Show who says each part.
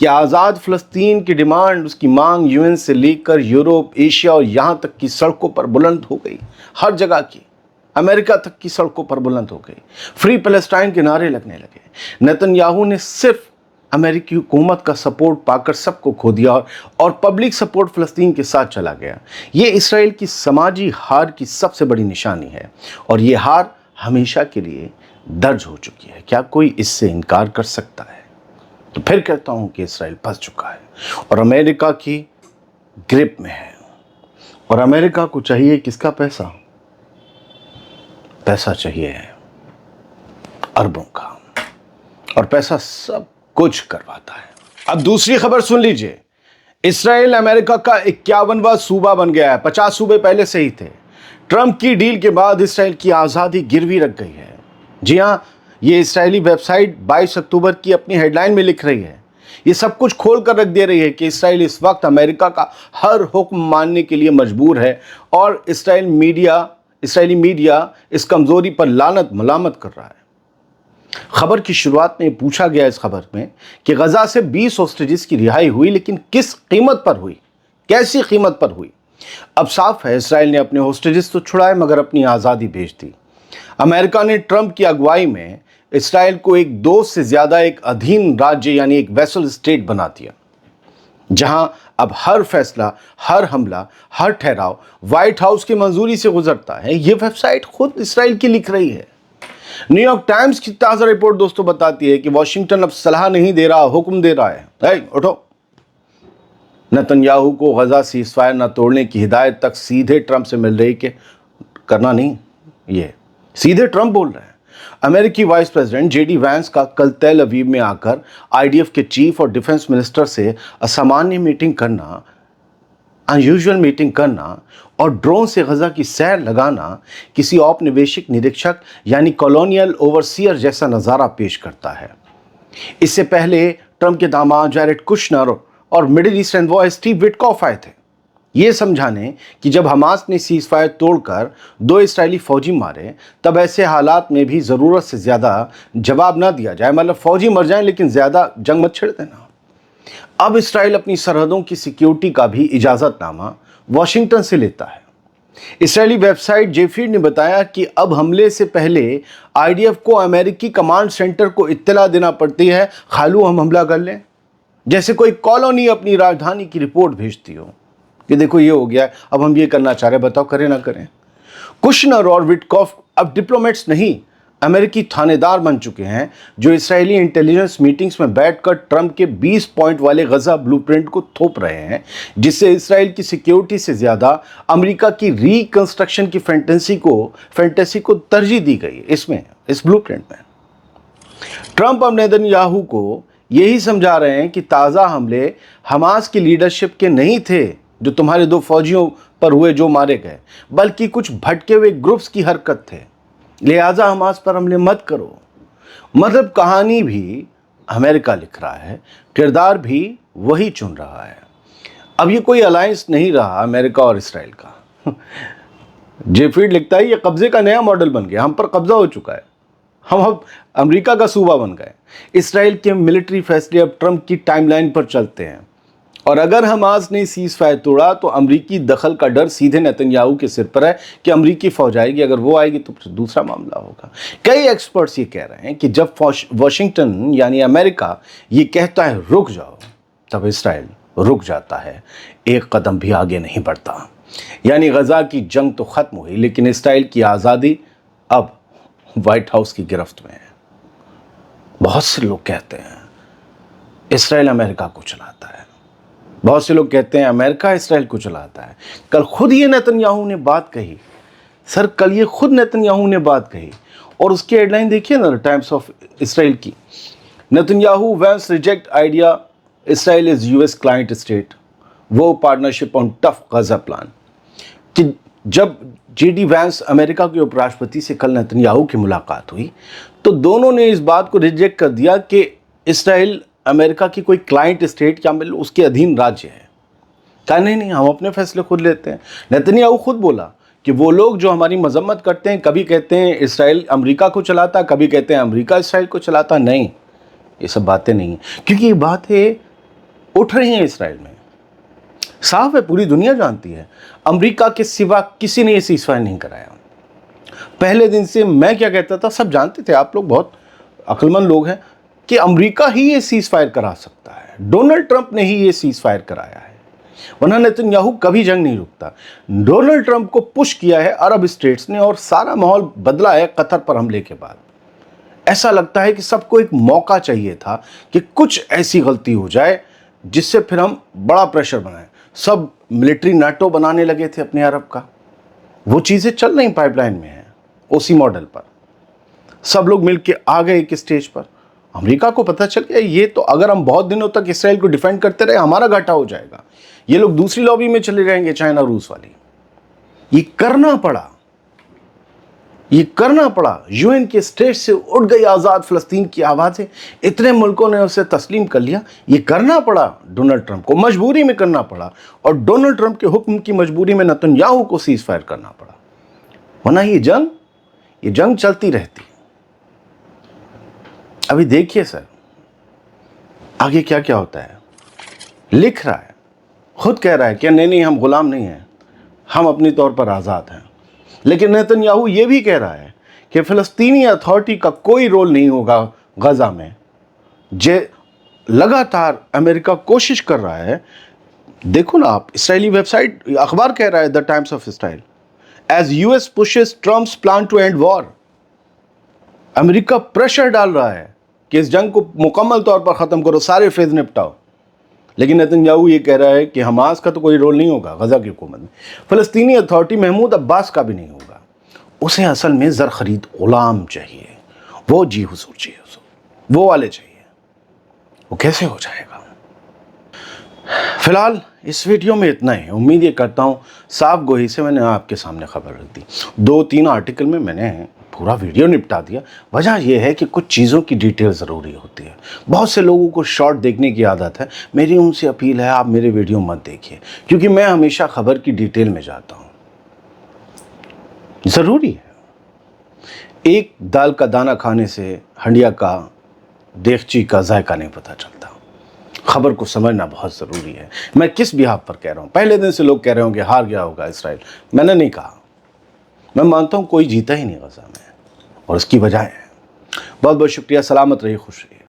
Speaker 1: کہ آزاد فلسطین کی ڈیمانڈ، اس کی مانگ UN سے لے کر یورپ، ایشیا اور یہاں تک کی سڑکوں پر بلند ہو گئی، ہر جگہ کی، امریکہ تک کی سڑکوں پر بلند ہو گئی، فری پیلسٹائن کے نعرے لگنے لگے۔ نتن یاہو نے صرف امریکی حکومت کا سپورٹ پا کر سب کو کھو دیا اور پبلک سپورٹ فلسطین کے ساتھ چلا گیا۔ یہ اسرائیل کی سماجی ہار کی سب سے بڑی نشانی ہے، اور یہ ہار ہمیشہ کے لیے درج ہو چکی ہے۔ کیا کوئی اس سے انکار کر سکتا ہے؟ تو پھر کہتا ہوں کہ اسرائیل پھنس چکا ہے اور امریکہ کی گرپ میں ہے، اور امریکہ کو چاہیے کس کا پیسہ؟ پیسہ چاہیے اربوں کا، اور پیسہ سب کچھ کرواتا ہے۔ اب دوسری خبر سن لیجئے، اسرائیل امریکہ کا 51واں صوبہ بن گیا ہے، 50 صوبے پہلے سے ہی تھے۔ ٹرمپ کی ڈیل کے بعد اسرائیل کی آزادی گروی رکھ گئی ہے۔ جی ہاں، یہ اسرائیلی ویب سائٹ 22 اکتوبر کی اپنی ہیڈ لائن میں لکھ رہی ہے، یہ سب کچھ کھول کر رکھ دے رہی ہے کہ اسرائیل اس وقت امریکہ کا ہر حکم ماننے کے لیے مجبور ہے، اور اسرائیلی میڈیا اس کمزوری پر لعنت ملامت کر رہا ہے۔ خبر کی شروعات میں پوچھا گیا اس خبر میں کہ غزہ سے 20 ہوسٹیجز کی رہائی ہوئی، لیکن کس قیمت پر ہوئی؟ کیسی قیمت پر ہوئی؟ اب صاف ہے، اسرائیل نے اپنے ہوسٹیجز تو چھڑائے مگر اپنی آزادی بیچ دی۔ امریکہ نے ٹرمپ کی اگوائی میں اسرائیل کو ایک دوست سے زیادہ ایک ادھین راجیہ یعنی ایک ویسل اسٹیٹ بنا دیا، جہاں اب ہر فیصلہ، ہر حملہ، ہر ٹھہراؤ وائٹ ہاؤس کی منظوری سے گزرتا ہے۔ یہ ویب سائٹ خود اسرائیل کی لکھ رہی ہے۔ نیو یارک ٹائمز کی تازہ رپورٹ دوستوں بتاتی ہے کہ واشنگٹن اب صلاح نہیں دے رہا، حکم دے رہا ہے۔ اٹھو، نتن یاہو کو غزہ سیز فائر نہ توڑنے کی ہدایت تک سیدھے ٹرمپ سے مل رہی، کہ کرنا نہیں، یہ سیدھے ٹرمپ بول رہے ہیں۔ امریکی وائس پریزیڈنٹ JD وینس کا کل تیل اویو میں آ کر IDF کے چیف اور ڈیفنس منسٹر سے اسامانیہ میٹنگ کرنا، انیوژول میٹنگ کرنا اور ڈرون سے غزہ کی سیر لگانا کسی اوپنویشک نریکشک یعنی کالونیل اوورسیئر جیسا نظارہ پیش کرتا ہے۔ اس سے پہلے ٹرمپ کے داماد جیریڈ کشنر اور middle asset envoy Steve Witkoff آئے تھے، یہ سمجھانے کہ جب حماس نے سیز فائر توڑ کر 2 اسرائیلی فوجی مارے، تب ایسے حالات میں بھی ضرورت سے زیادہ جواب نہ دیا جائے، مطلب فوجی مر جائیں لیکن زیادہ جنگ مت چھڑ دینا۔ اب اسرائیل اپنی سرحدوں کی سیکیورٹی کا بھی اجازت نامہ واشنگٹن سے لیتا ہے۔ اسرائیلی ویب سائٹ جیفیڈ نے بتایا کہ اب حملے سے پہلے IDF کو امریکی کمانڈ سینٹر کو اطلاع دینا پڑتی ہے، خالو ہم حملہ کر لیں، جیسے کوئی کالونی اپنی راجدھانی کی رپورٹ بھیجتی ہو کہ دیکھو یہ ہو گیا ہے، اب ہم یہ کرنا چاہ رہے ہیں، بتاؤ کریں نہ کریں۔ کشنر اور وٹکوف اب ڈپلومیٹس نہیں، امریکی تھانے دار بن چکے ہیں، جو اسرائیلی انٹیلیجنس میٹنگز میں بیٹھ کر ٹرمپ کے 20 پوائنٹ والے غزہ بلو پرنٹ کو تھوپ رہے ہیں، جس سے اسرائیل کی سیکیورٹی سے زیادہ امریکہ کی ری کنسٹرکشن کی فینٹیسی کو ترجیح دی گئی اس بلو پرنٹ میں۔ ٹرمپ اب نتن یاہو کو یہی سمجھا رہے ہیں کہ تازہ حملے حماس کی لیڈرشپ کے نہیں تھے جو تمہارے 2 فوجیوں پر ہوئے جو مارے گئے، بلکہ کچھ بھٹکے ہوئے گروپس کی حرکت تھے، لہٰذا حماس پر حملے مت کرو۔ مطلب کہانی بھی امریکہ لکھ رہا ہے، کردار بھی وہی چن رہا ہے۔ اب یہ کوئی الائنس نہیں رہا امریکہ اور اسرائیل کا۔ جیفیڈ لکھتا ہے یہ قبضے کا نیا ماڈل بن گیا، ہم پر قبضہ ہو چکا ہے، ہم اب امریکہ کا صوبہ بن گئے۔ اسرائیل کے ملٹری فیصلے اب ٹرمپ کی ٹائم لائن پر چلتے ہیں، اور اگر حماس نے سیز فائر توڑا تو امریکی دخل کا ڈر سیدھے نتن یاہو کے سر پر ہے کہ امریکی فوج آئے گی، اگر وہ آئے گی تو پھر دوسرا معاملہ ہوگا۔ کئی ایکسپرٹس یہ کہہ رہے ہیں کہ جب واشنگٹن یعنی امریکہ یہ کہتا ہے رک جاؤ، تب اسرائیل رک جاتا ہے، ایک قدم بھی آگے نہیں بڑھتا۔ یعنی غزہ کی جنگ تو ختم ہوئی، لیکن اسرائیل کی آزادی اب وائٹ ہاؤس کی گرفت میں ہے۔ بہت سے لوگ کہتے ہیں اسرائیل امریکہ کو چلاتا ہے، بہت سے لوگ کہتے ہیں امریکہ اسرائیل کو چلاتا ہے۔ کل خود یہ نتن یاہو نے بات کہی، کل یہ خود نتن یاہو نے بات کہی، اور اس کی ہیڈ لائن دیکھیے نا ٹائمز آف اسرائیل کی، Netanyahu Vance reject idea Israel is US client state, وہ partnership on tough Gaza plan. کہ جب JD وینس امریکہ کے اپ راشٹرپتی سے کل نتن یاہو کی ملاقات ہوئی تو دونوں نے اس بات کو ریجیکٹ کر دیا کہ اسرائیل امریکہ کی کوئی کلائنٹ اسٹیٹ یا اس کے ادھین راجیہ ہے۔ کہا نہیں، ہم اپنے فیصلے خود لیتے ہیں۔ نتن یاہو خود بولا کہ وہ لوگ جو ہماری مذمت کرتے ہیں، کبھی کہتے ہیں اسرائیل امریکہ کو چلاتا ہے، کبھی کہتے ہیں امریکہ اسرائیل کو چلاتا ہے، نہیں، یہ سب باتیں نہیں ہیں، کیونکہ یہ باتیں اٹھ رہی ہیں اسرائیل میں. صاف ہے, پوری دنیا جانتی ہے, امریکہ کے سوا کسی نے یہ سیز فائر نہیں کرایا. پہلے دن سے میں کیا کہتا تھا, سب جانتے تھے, آپ لوگ بہت عقل مند لوگ ہیں, کہ امریکہ ہی یہ سیز فائر کرا سکتا ہے. ڈونلڈ ٹرمپ نے ہی یہ سیز فائر کرایا ہے, ورنہ نیتن یاہو کبھی جنگ نہیں رکتا. ڈونلڈ ٹرمپ کو پش کیا ہے عرب اسٹیٹس نے, اور سارا ماحول بدلا ہے قطر پر حملے کے بعد. ایسا لگتا ہے کہ سب کو ایک موقع چاہیے تھا کہ کچھ ایسی غلطی ہو جائے جس سے پھر ہم بڑا پریشر بنائیں. سب ملٹری نیٹو بنانے لگے تھے اپنے عرب کا, وہ چیزیں چل رہی پائپ لائن میں ہیں اسی ماڈل پر. سب لوگ مل کے آ گئے ایک اسٹیج پر. امریکہ کو پتہ چل گیا یہ تو اگر ہم بہت دنوں تک اسرائیل کو ڈیفینڈ کرتے رہے ہمارا گھاٹا ہو جائے گا. یہ لوگ دوسری لابی میں چلے جائیں گے, چائنا روس والی. یہ کرنا پڑا. یو این کے اسٹیج سے اٹھ گئی آزاد فلسطین کی آوازیں, اتنے ملکوں نے اسے تسلیم کر لیا. یہ کرنا پڑا ڈونلڈ ٹرمپ کو, مجبوری میں کرنا پڑا, اور ڈونلڈ ٹرمپ کے حکم کی مجبوری میں نیتن یاہو کو سیز فائر کرنا پڑا. ورنہ یہ جنگ چلتی رہتی. ابھی دیکھیے سر آگے کیا کیا ہوتا ہے. لکھ رہا ہے, خود کہہ رہا ہے کہ نہیں ہم غلام نہیں ہیں, ہم اپنی طور پر آزاد ہیں. لیکن نیتن یاہو یہ بھی کہہ رہا ہے کہ فلسطینی اتھارٹی کا کوئی رول نہیں ہوگا غزہ میں. لگاتار امریکہ کوشش کر رہا ہے. دیکھو نا آپ, اسرائیلی ویب سائٹ اخبار کہہ رہا ہے the Times of Israel, as U S pushes Trump's plan to end war. امریکہ پریشر ڈال رہا ہے کہ اس جنگ کو مکمل طور پر ختم کرو, سارے فیز نپٹاؤ. لیکن نیتن یاہو یہ کہہ رہا ہے کہ حماس کا تو کوئی رول نہیں ہوگا غزہ کی حکومت میں. فلسطینی اتھارٹی محمود عباس کا بھی نہیں ہوگا. اسے اصل میں زر خرید غلام چاہیے, وہ جی حضور چاہیے, وہ والے چاہیے. وہ کیسے ہو جائے گا؟ فی الحال اس ویڈیو میں اتنا ہی. امید یہ کرتا ہوں صاف گوئی سے میں نے آپ کے سامنے خبر رکھ دی. 2-3 آرٹیکل میں نے پورا ویڈیو نپٹا دیا. وجہ یہ ہے کہ کچھ چیزوں کی ڈیٹیل ضروری ہوتی ہے. بہت سے لوگوں کو شارٹ دیکھنے کی عادت ہے. میری ان سے اپیل ہے آپ میرے ویڈیو مت دیکھیے, کیونکہ میں ہمیشہ خبر کی ڈیٹیل میں جاتا ہوں. ضروری ہے. ایک دال کا دانہ کھانے سے ہنڈیا کا دیگچی کا ذائقہ نہیں پتہ چلتا. خبر کو سمجھنا بہت ضروری ہے. میں کس بیہاف پر کہہ رہا ہوں. پہلے دن سے لوگ کہہ رہے ہوں کہ ہار گیا ہوگا اسرائیل. میں نے نہیں کہا. میں مانتا ہوں کوئی جیتا ہی نہیں غزہ میں, اور اس کی وجہ ہے. بہت بہت شکریہ. سلامت رہیے, خوش رہیے.